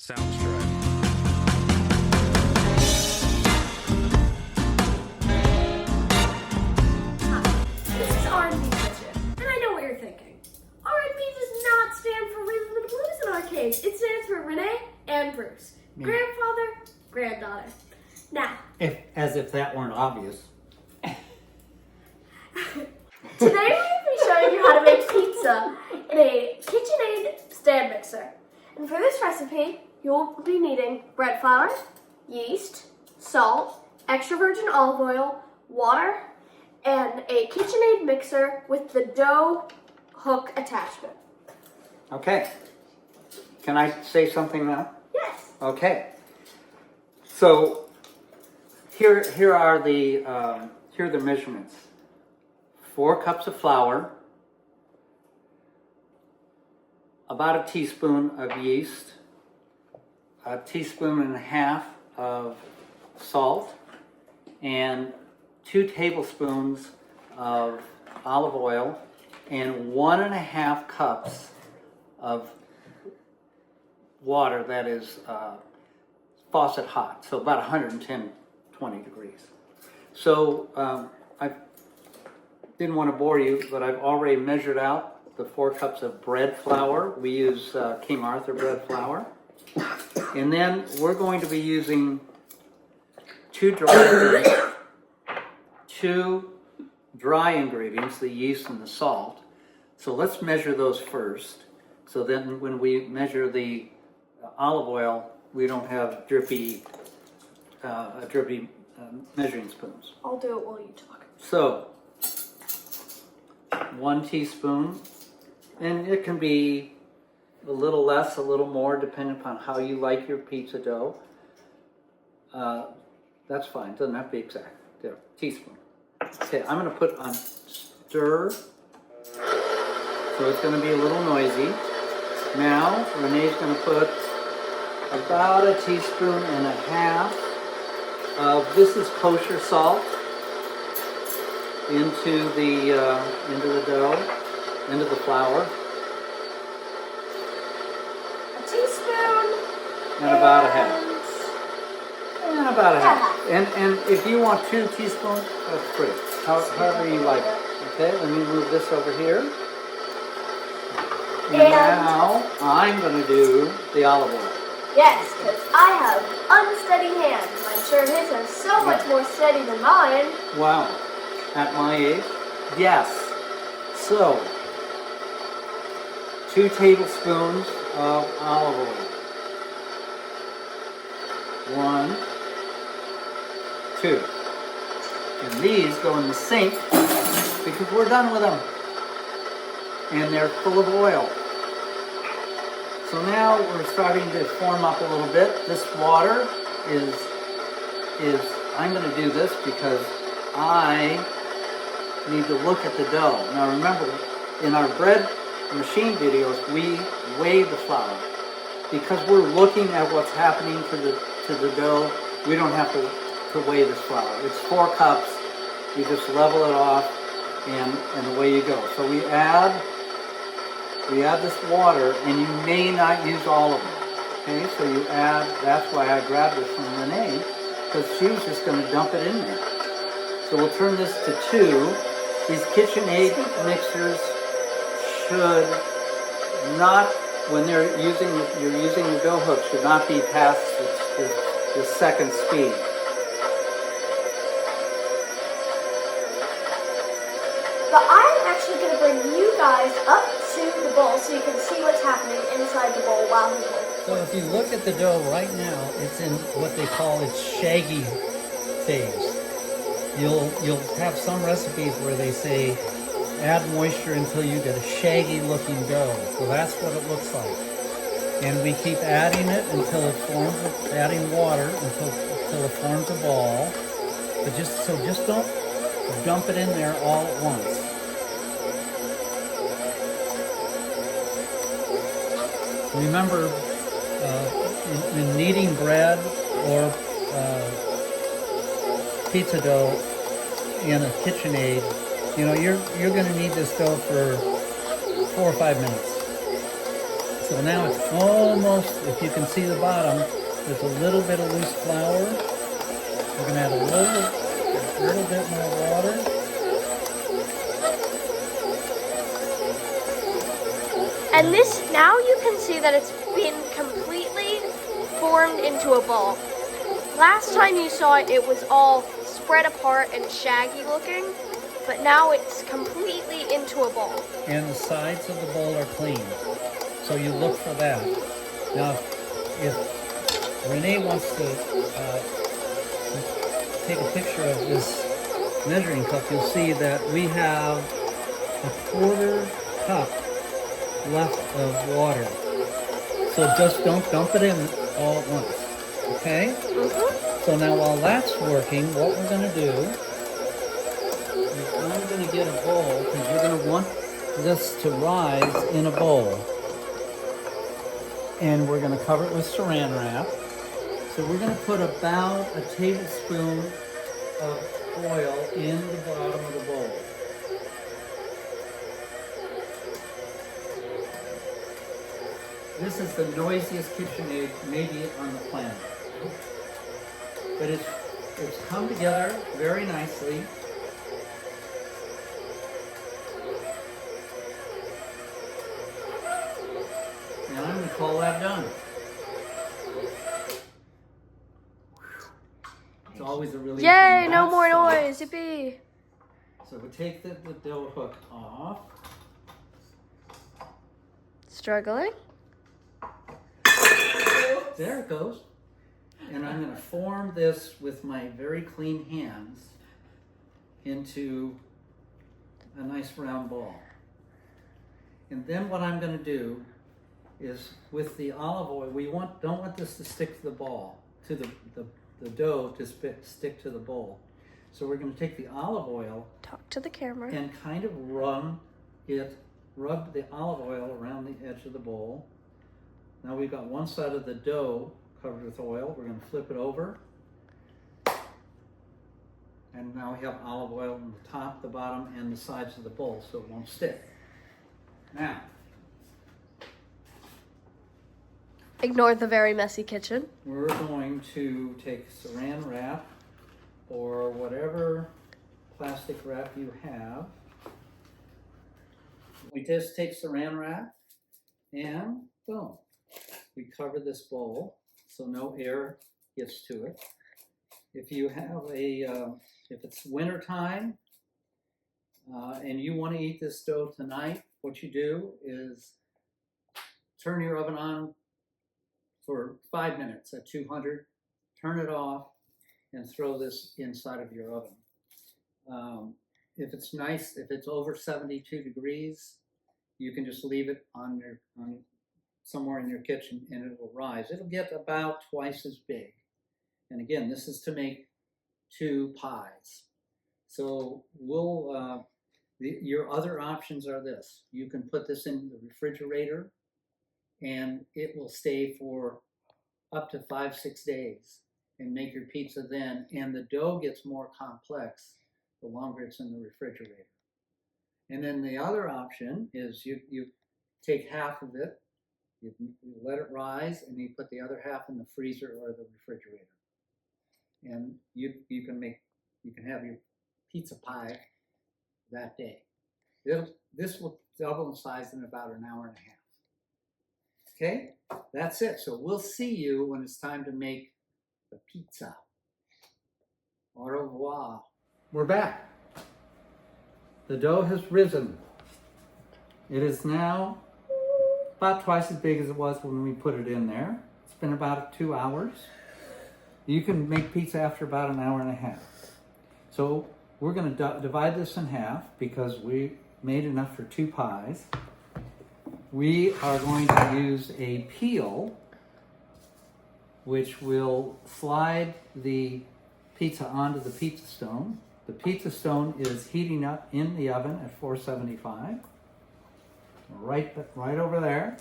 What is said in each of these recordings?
Soundstripe. Hi, this is R+B Kitchen, and I know what you're thinking. R+B does not stand for Rhythm and Blues in our case. It stands for Renee and Bruce. Grandfather, granddaughter. Now, As if that weren't obvious. today we're going to be showing you how to make pizza in a KitchenAid stand mixer. And for this recipe, you'll be needing bread flour, yeast, salt, extra virgin olive oil, water, and a KitchenAid mixer with the dough hook attachment. Okay. Can I say something now? Yes. Okay. So here are the measurements. 4 cups of flour, about a teaspoon of yeast, a teaspoon and a half of salt, and 2 tablespoons of olive oil, and 1.5 cups of water that is faucet hot, so about 110-120 degrees. So I didn't want to bore you, but I've already measured out the 4 cups of bread flour. We use King Arthur bread flour. And then we're going to be using 2 dry ingredients, the yeast and the salt. So let's measure those first. So then when we measure the olive oil, we don't have drippy measuring spoons. I'll do it while you talk. So 1 teaspoon, and it can be a little less, a little more, depending upon how you like your pizza dough. That's fine, doesn't have to be exact. There, teaspoon. Okay, I'm going to put on stir, so it's going to be a little noisy. Now, Renee's going to put about a teaspoon and a half of, this is kosher salt, into the dough, into the flour. A teaspoon. And about a half. And about a half. And if you want 2 teaspoons, that's great. However you like it. Okay, let me move this over here. And now I'm going to do the olive oil. Yes, because I have unsteady hands. I'm sure his are so much more steady than mine. Wow. At my age? Yes. So, 2 tablespoons of olive oil. 1, 2. And these go in the sink because we're done with them. And they're full of oil. So now we're starting to form up a little bit. This water is I'm going to do this because I need to look at the dough. Now remember, in our bread machine videos, we weigh the flour. Because we're looking at what's happening to the dough, we don't have to weigh this flour. It's 4 cups. You just level it off, and away you go. So we add this water, and you may not use all of it. Okay, so you add, that's why I grabbed this from Renee, because she was just going to dump it in there. So we'll turn this to 2. These KitchenAid mixers should not, when you're using the dough hook, should not be past the second speed. But I'm actually going to bring you guys up to the bowl so you can see what's happening inside the bowl while he's working. So if you look at the dough right now, it's in what they call its shaggy phase. You'll have some recipes where they say add moisture until you get a shaggy looking dough. So that's what it looks like. And we keep adding it until it forms, adding water until it forms a ball. But just don't dump it in there all at once. Remember, in kneading bread or pizza dough in a KitchenAid, you're going to need this dough for 4 or 5 minutes. So now it's almost, if you can see the bottom, there's a little bit of loose flour. We're gonna add a little bit more water. And this, now you can see that it's been completely formed into a ball. Last time you saw it, it was all spread apart and shaggy looking, but now it's completely into a ball. And the sides of the bowl are clean, so you look for that. Now, if Renee wants to take a picture of this measuring cup, you'll see that we have a 1/4 cup left of water. So just don't dump it in all at once, okay? So now while that's working, what we're gonna do is I'm gonna get a bowl, because you're gonna want this to rise in a bowl. And we're gonna cover it with saran wrap. So we're gonna put about a tablespoon of oil in the bottom of the bowl. This is the noisiest KitchenAid maybe on the planet. But it's come together very nicely. And I'm going to call that done. It's always a relief. Yay, no more noise, yippee. So we take the dough hook off. Struggling. There it goes. And I'm going to form this with my very clean hands into a nice round ball. And then what I'm going to do is with the olive oil, don't want this to stick to the ball, to the dough to stick to the bowl. So we're going to take the olive oil, Talk to the camera, and kind of rub the olive oil around the edge of the bowl. Now we've got one side of the dough covered with oil. We're going to flip it over. And now we have olive oil on the top, the bottom, and the sides of the bowl so it won't stick. Now, ignore the very messy kitchen. we're going to take saran wrap or whatever plastic wrap you have. We just take saran wrap and boom. We cover this bowl so no air gets to it. If you have if it's winter time and you want to eat this dough tonight, what you do is turn your oven on for 5 minutes at 200, turn it off, and throw this inside of your oven. If it's nice, if it's over 72 degrees, you can just leave it on somewhere in your kitchen and it will rise. It'll get about twice as big. And again, this is to make 2 pies. So your other options are this. You can put this in the refrigerator and it will stay for up to 5-6 days and make your pizza then. And the dough gets more complex the longer it's in the refrigerator. And then the other option is you take half of it, you let it rise, and you put the other half in the freezer or the refrigerator. And you can have your pizza pie that day. This will double in size in about an hour and a half. Okay, that's it. So we'll see you when it's time to make the pizza. Au revoir. We're back. The dough has risen. It is now about twice as big as it was when we put it in there. It's been about 2 hours. You can make pizza after about an hour and a half. So we're going to divide this in half because we made enough for 2 pies. We are going to use a peel which will slide the pizza onto the pizza stone. The pizza stone is heating up in the oven at 475. Right over there.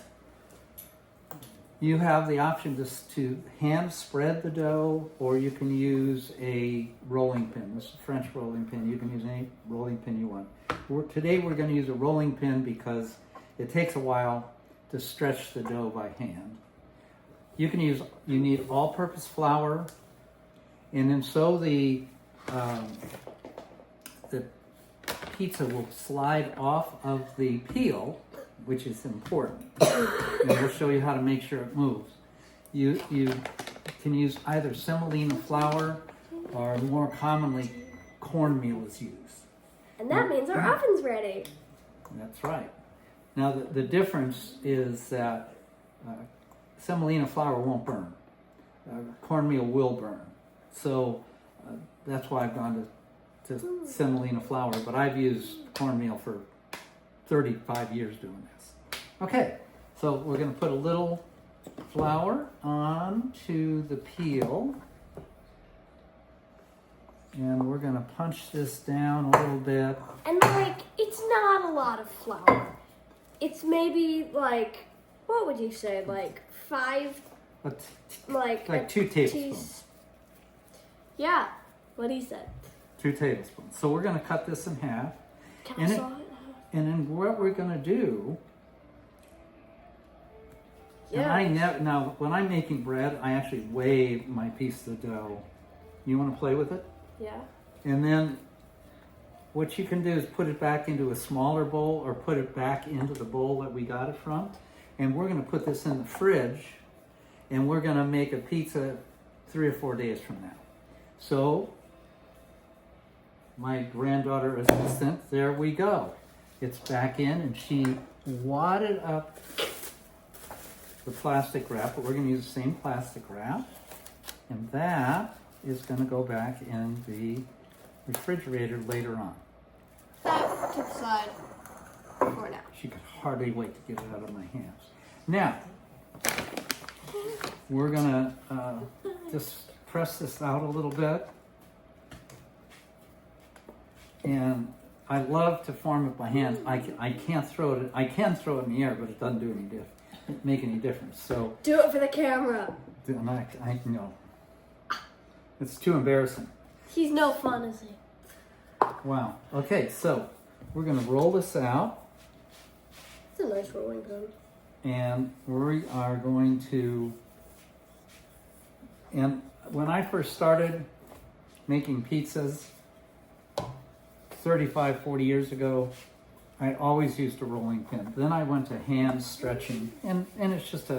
You have the option to hand spread the dough, or you can use a rolling pin. This is a French rolling pin. You can use any rolling pin you want. Today we're going to use a rolling pin because it takes a while to stretch the dough by hand. You need all-purpose flour, and then so the pizza will slide off of the peel, which is important. And we'll show you how to make sure it moves. You can use either semolina flour, or more commonly, cornmeal is used. And that means our oven's ready. That's right. Now the difference is that semolina flour won't burn. Cornmeal will burn. So that's why I've gone to semolina flour, but I've used cornmeal for 35 years doing this. Okay, so we're going to put a little flour onto the peel. And we're going to punch this down a little bit. And like, it's not a lot of flour. It's maybe like, what would you say, like 5, like 2 tablespoons. Yeah, what he said. 2 tablespoons. So we're going to cut this in half. Can I saw it? And then what we're going to do, Yeah. now when I'm making bread, I actually weigh my piece of dough. You want to play with it? Yeah. And then what you can do is put it back into a smaller bowl, or put it back into the bowl that we got it from. And we're going to put this in the fridge, and we're going to make a pizza 3 or 4 days from now. So my granddaughter assistant, there we go. It's back in, and she wadded up the plastic wrap, but we're going to use the same plastic wrap. And that is going to go back in the refrigerator later on. That to the side for now. She could hardly wait to get it out of my hands. Now, we're going to just press this out a little bit. And I love to form it by hand. I can't throw it. I can throw it in the air, but it doesn't do make any difference. So do it for the camera. I know. It's too embarrassing. He's no fun, is he? Wow. Okay, so we're going to roll this out. It's a nice rolling pin. And we are going to, and when I first started making pizzas 35, 40 years ago, I always used a rolling pin. Then I went to hand stretching, and it's just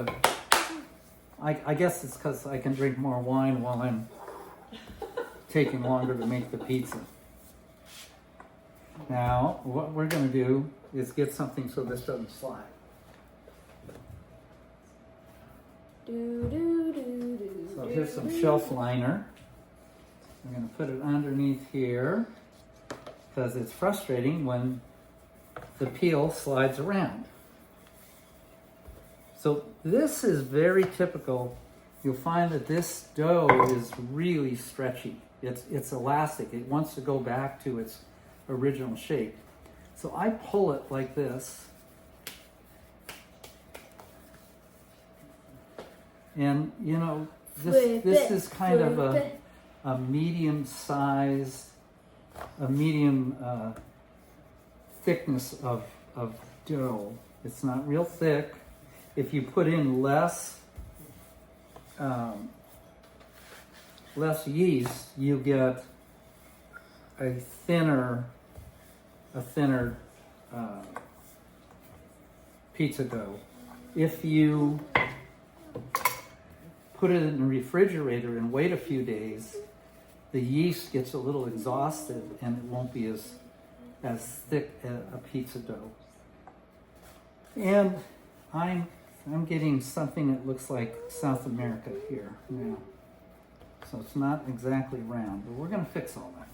I guess it's because I can drink more wine while I'm taking longer to make the pizza. Now, what we're going to do is get something so this doesn't slide. So here's some shelf liner. I'm going to put it underneath here because it's frustrating when the peel slides around. So this is very typical. You'll find that this dough is really stretchy. It's elastic. It wants to go back to its original shape. So I pull it like this. And you know, this is kind of a medium size, a medium thickness of dough. It's not real thick. If you put in less yeast, you get a thinner pizza dough. If you put it in the refrigerator and wait a few days, the yeast gets a little exhausted and it won't be as thick a pizza dough. And I'm getting something that looks like South America here now. So it's not exactly round, but we're going to fix all that.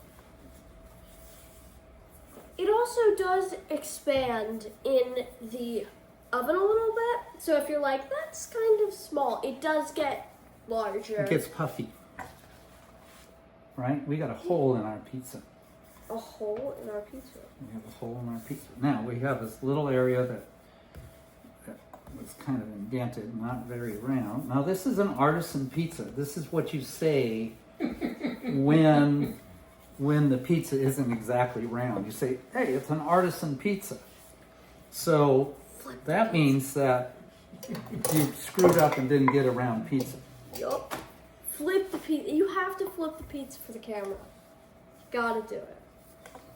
It also does expand in the oven a little bit. So if you're like, that's kind of small, it does get larger. It gets puffy. Right? We got a hole in our pizza. A hole in our pizza? We have a hole in our pizza. Now we have this little area that was kind of indented, not very round. Now this is an artisan pizza. This is what you say when the pizza isn't exactly round. You say, hey, it's an artisan pizza. So that means that you screwed up and didn't get around pizza. Yup. Flip the pizza. You have to flip the pizza for the camera. Gotta do it.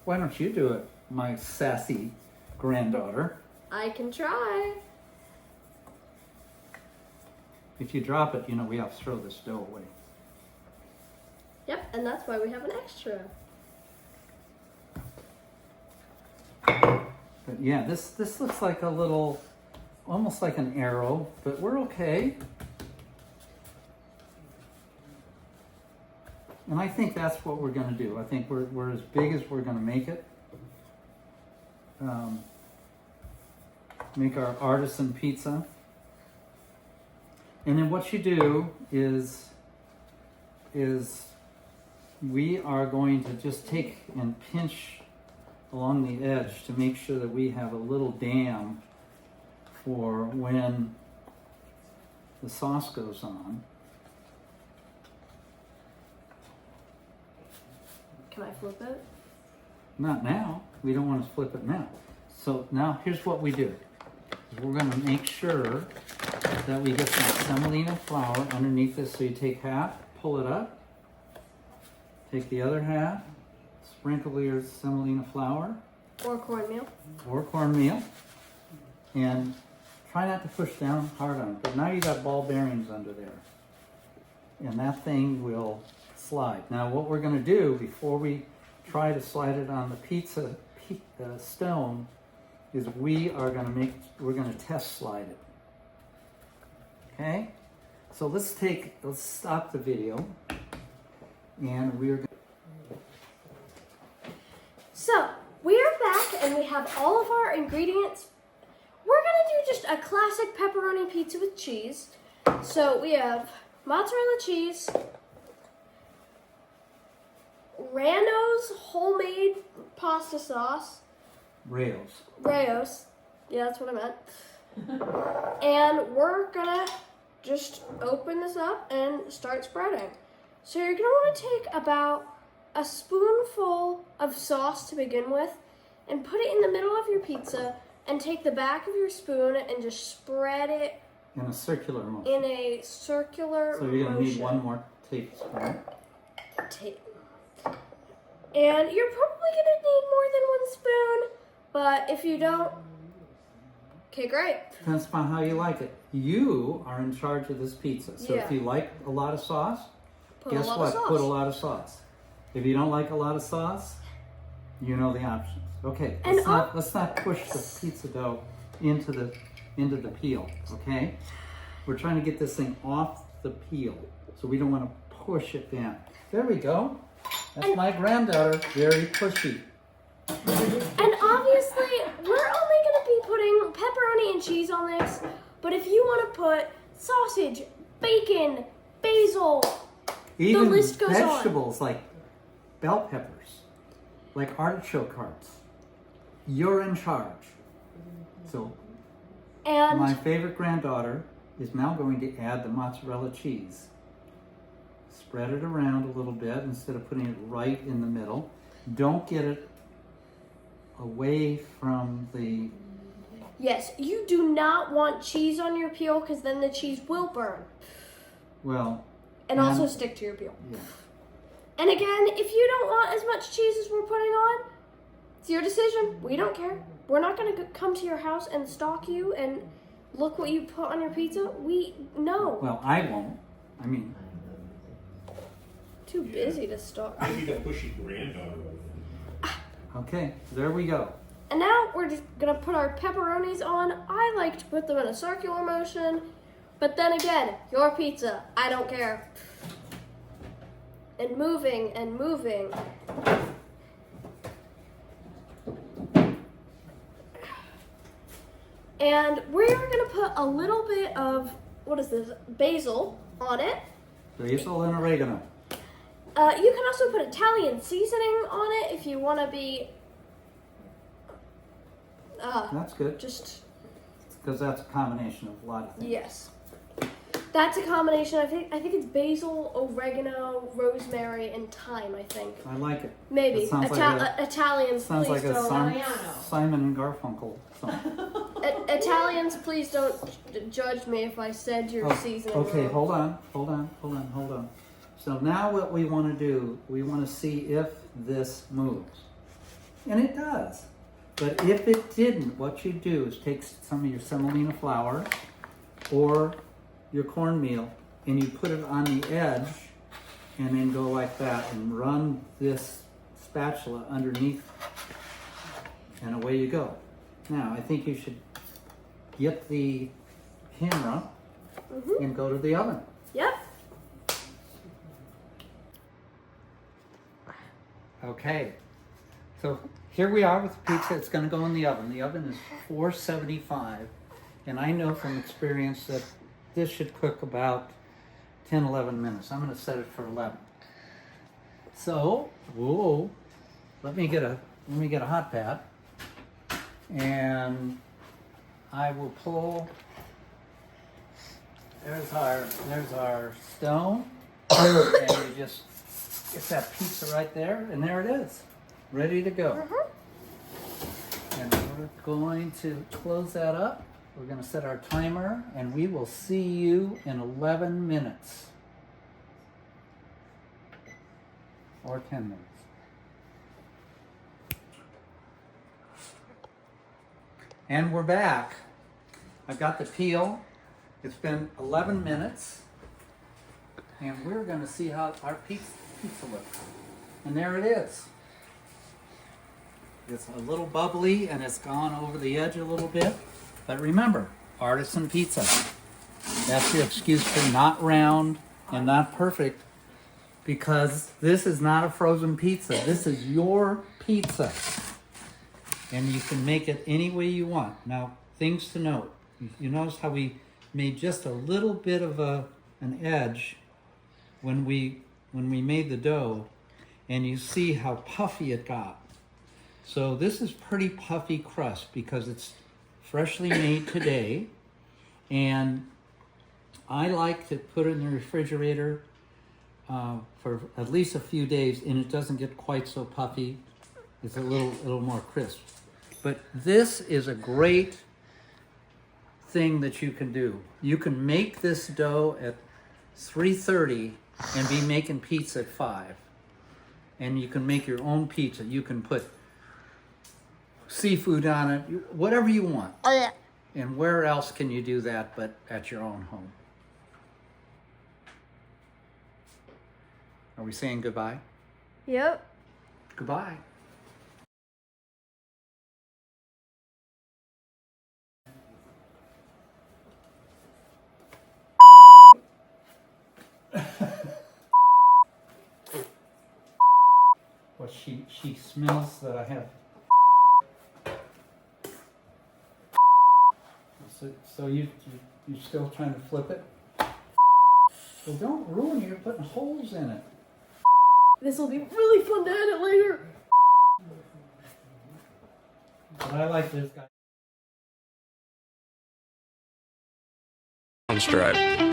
Why don't you do it, my sassy granddaughter? I can try. If you drop it, you know we have to throw this dough away. Yep, and that's why we have an extra. But yeah, this looks like a little, almost like an arrow, but we're okay. And I think that's what we're going to do. I think we're as big as we're going to make it. Make our artisan pizza. And then what you do is we are going to just take and pinch along the edge to make sure that we have a little dam for when the sauce goes on. Can I flip it? Not now. We don't want to flip it now. So now here's what we do. We're going to make sure that we get some semolina flour underneath this. So you take half, pull it up, take the other half, sprinkle your semolina flour. Or cornmeal. Or cornmeal. And try not to push down hard on it. But now you got ball bearings under there. And that thing will slide. Now what we're going to do before we try to slide it on the pizza stone is we're going to test slide it. Okay? So let's stop the video and we're going to... So, we are back and we have all of our ingredients. We're going to do just a classic pepperoni pizza with cheese. So, we have mozzarella cheese, Rano's homemade pasta sauce. Rao's. Yeah, that's what I meant. And we're gonna just open this up and start spreading. So you're gonna want to take about a spoonful of sauce to begin with and put it in the middle of your pizza and take the back of your spoon and just spread it in a circular motion. So you're gonna need one more tablespoon. And you're probably gonna need more than one spoon, but if you don't, okay, great. Depends upon how you like it. You are in charge of this pizza. So if you like a lot of sauce, guess what? Put a lot of sauce. If you don't like a lot of sauce, you know the options. Okay, let's not push the pizza dough into the peel, okay? We're trying to get this thing off the peel, so we don't want to push it down. There we go. That's my granddaughter, very pushy. And obviously, we're only going to be putting pepperoni and cheese on this, but if you want to put sausage, bacon, basil, even the list goes vegetables like bell peppers, like artichoke hearts, you're in charge. So my favorite granddaughter is now going to add the mozzarella cheese. Spread it around a little bit instead of putting it right in the middle. Don't get it away from the... Yes, you do not want cheese on your peel because then the cheese will burn. Well... And also stick to your peel. Yeah. And again, if you don't want as much cheese as we're putting on, it's your decision. We don't care. We're not going to come to your house and stalk you and look what you put on your pizza. We know. Well, I won't. I mean... Too busy to stalk. I need a pushy granddaughter. Okay, there we go. And now we're just going to put our pepperonis on. I like to put them in a circular motion. But then again, your pizza. I don't care. And moving and moving. And we're going to put a little bit of, what is this, basil on it. Basil and oregano. You can also put Italian seasoning on it if you want to be... That's good. Just... Because that's a combination of a lot of things. Yes. That's a combination. I think it's basil, oregano, rosemary, and thyme. I think. I like it. Maybe It sounds like Italians. Sounds Please like a don't. Simon and Garfunkel song. Italians, please don't judge me if I said your seasoning. Okay, wrong. hold on. So now what we want to do, we want to see if this moves. And it does. But if it didn't, what you do is take some of your semolina flour or your cornmeal and you put it on the edge and then go like that and run this spatula underneath and away you go. Now, I think you should get the camera and go to the oven. Yep. Okay, so here we are with the pizza. It's going to go in the oven. The oven is 475, and I know from experience that this should cook about 10, 11 minutes. I'm going to set it for 11. So, whoa, let me get a hot pad, and I will pull. There's our stone, and you just get that pizza right there, and there it is, ready to go. And we're going to close that up. We're going to set our timer, and we will see you in 11 minutes. Or 10 minutes. And we're back. I've got the peel. It's been 11 minutes. And we're going to see how our pizza looks. And there it is. It's a little bubbly and it's gone over the edge a little bit. But remember, artisan pizza. That's your excuse for not round and not perfect, because this is not a frozen pizza. This is your pizza. And you can make it any way you want. Now, things to note. You notice how we made just a little bit of an edge when we made the dough, and you see how puffy it got. So this is pretty puffy crust because it's freshly made today, and I like to put it in the refrigerator for at least a few days, and it doesn't get quite so puffy. It's a little more crisp. But this is a great thing that you can do. You can make this dough at 3:30 and be making pizza at 5. And you can make your own pizza. You can put seafood on it, whatever you want. Oh yeah. And where else can you do that but at your own home? Are we saying goodbye? Yep. Goodbye. Well, she smells that I have. So you're still trying to flip it? Well, don't ruin it. You're putting holes in it. This will be really fun to edit later. But I like this guy. Stripe.